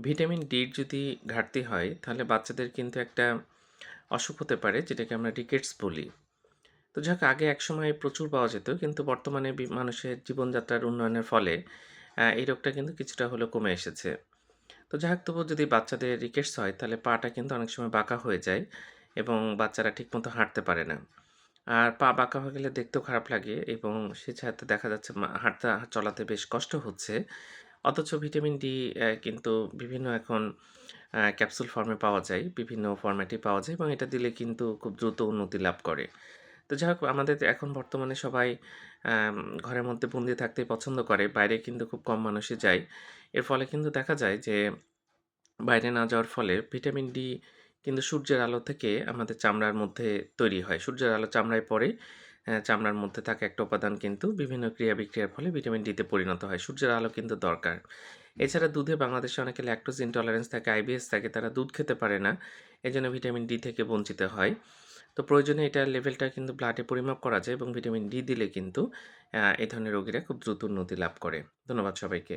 Vitamin ডির যদি ঘাটতি হয়, তাহলে বাচ্চাদের কিন্তু একটা অসুখ হতে পারে, যেটাকে আমরা রিকেটস বলি। তো যাক আগে একসময় প্রচুর পাওয়া যেত, কিন্তু বর্তমানে মানুষের জীবনযাত্রার উন্নয়নের ফলে এই রোগটা কিন্তু কিছুটা হলেও কমে এসেছে। তো যাই হোক, তবুও যদি বাচ্চাদের রিকেটস হয়, তাহলে পাটা কিন্তু অনেক সময় বাঁকা হয়ে যায় এবং বাচ্চারা ঠিকমতো হাঁটতে পারে না। আর পা বাঁকা হয়ে গেলে দেখতেও খারাপ লাগে এবং সে সাথে দেখা যাচ্ছে হাঁটতে চলাতে বেশ কষ্ট হচ্ছে। অথচ ভিটামিন ডি কিন্তু বিভিন্ন এখন ক্যাপসুল ফর্মে পাওয়া যায়, বিভিন্ন ফরম্যাটেই পাওয়া যায় এবং এটা দিলে কিন্তু খুব দ্রুত উন্নতি লাভ করে। তো যাই হোক, আমাদের এখন বর্তমানে সবাই আম ঘরের মধ্যে বন্দি থাকতেই পছন্দ করে। বাইরে কিন্তু খুব কম মানুষই যায়। এর ফলে কিন্তু দেখা যায় যে বাইরে না যাওয়ার ফলে ভিটামিন ডি কিন্তু সূর্যের আলো থেকে আমাদের চামড়ার মধ্যে তৈরি হয়। সূর্যের আলো চামড়ায় পড়ে, চামড়ার মধ্যে থাকা একটা উপাদান কিন্তু বিভিন্ন ক্রিয়া-বিক্রিয়ার ফলে ভিটামিন ডিতে পরিণত হয়। সূর্যের আলো কিন্তু দরকার। এছাড়া দুধে বাংলাদেশে অনেকে ল্যাকটোজ ইনটলারেন্স থাকে, আইবিএস থাকে, তারা দুধ খেতে পারে না। এজন্য ভিটামিন ডি থেকে বঞ্চিত হয়। তো প্রয়োজনে এটার লেভেলটা কিন্তু ব্লাডে পরিমাপ করা যায় এবং ভিটামিন ডি দিলে কিন্তু এই ধরনের রোগীরা খুব দ্রুত উন্নতি লাভ করে। ধন্যবাদ সবাইকে।